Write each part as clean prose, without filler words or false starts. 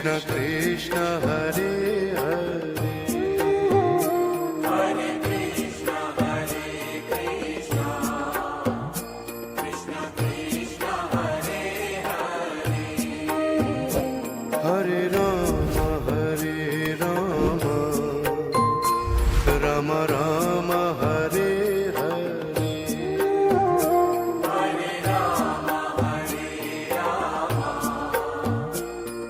Krishna Krishna Hare Hare Hare Krishna Hare Krishna Krishna Krishna Hare Hare Hare Rama Rama Rama Hare Hare Hare Rama Hare Rama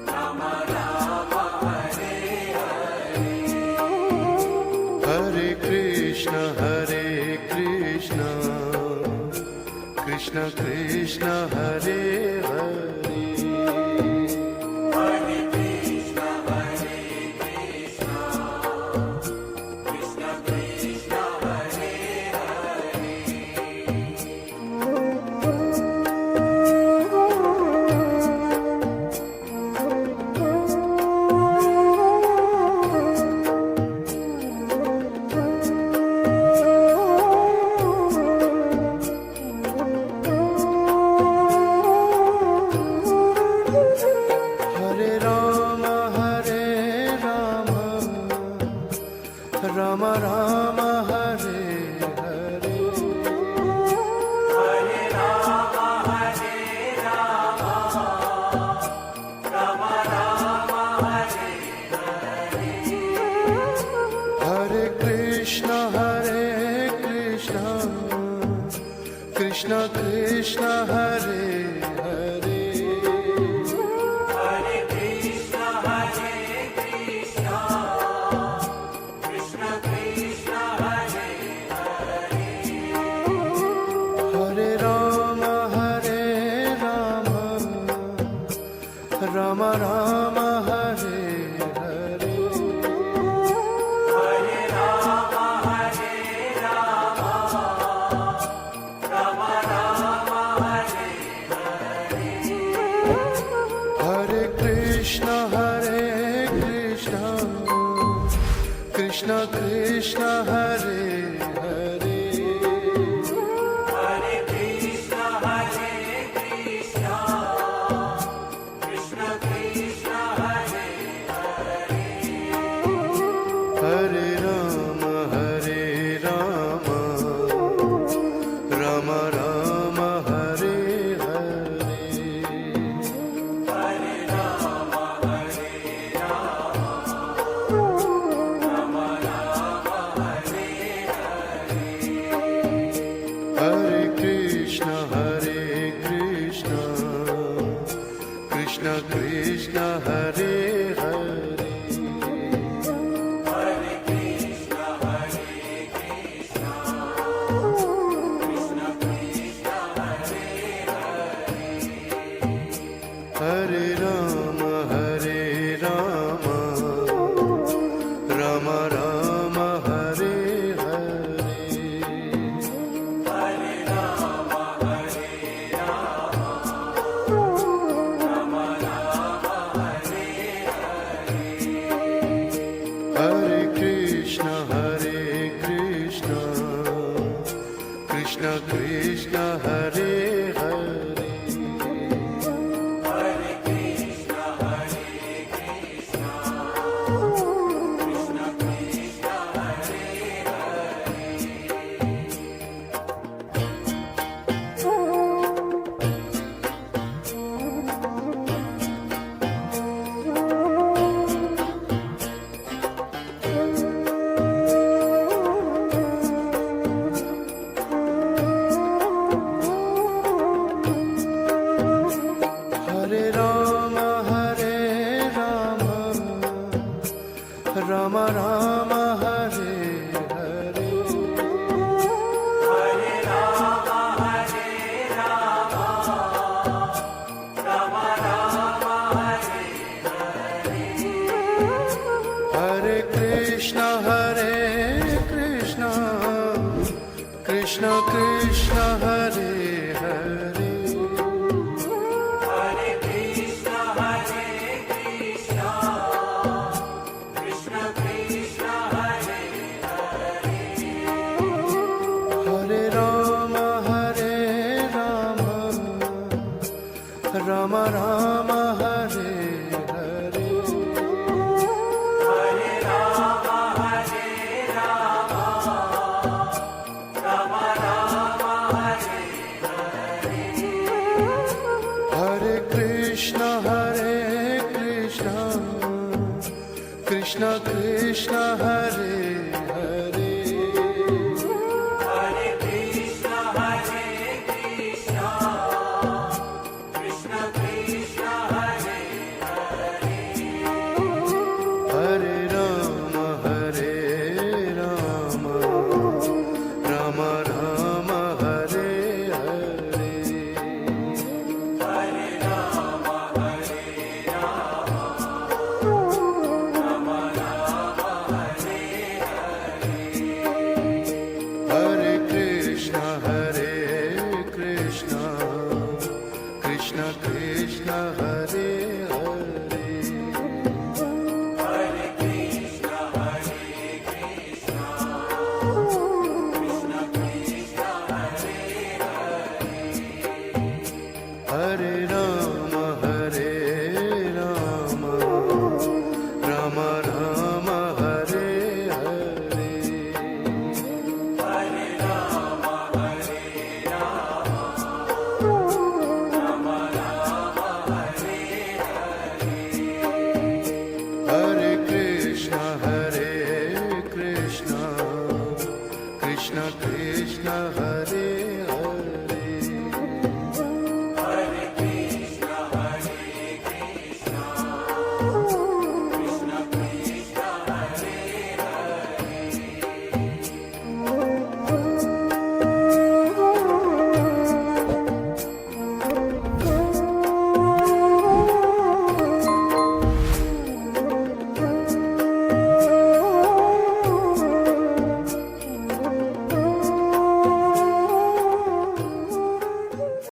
Rama Rama Hare Hare Hare Krishna Krishna Krishna Hare Hare Hare Krishna Hare Krishna Krishna Krishna Hare Hare Rama Rama Rama Hare Hare Hare Rama Hare Rama Rama Rama Hare Hare Krishna Krishna Krishna Hare Hare Hare Krishna Hare Krishna Krishna Krishna Hare Hare Rama Rama Rama Hare Hare Hare Rama Hare Rama Rama Rama Hare Hare Krishna Krishna Krishna Hare Hare Hare Krishna Hare Krishna Krishna Krishna Hare Hare Rama Rama Rama Hare Hare Hare Rama Hare Rama Rama Rama Hare Hare Krishna Krishna Krishna Hare Hare Hare Krishna Hare Krishna Krishna Krishna Hare Hare Rama Rama Rama Hare Hare Hare Rama Hare Rama Rama Rama Hare Hare Krishna Krishna Krishna Hare Hare Hare Krishna Hare Krishna Krishna Krishna Hare Hare Rama Rama Rama Hare Hare Hare Rama Hare Rama Rama Rama Hare Hare Krishna Krishna Krishna Hare Hare Hare Krishna Hare Krishna Krishna Krishna Hare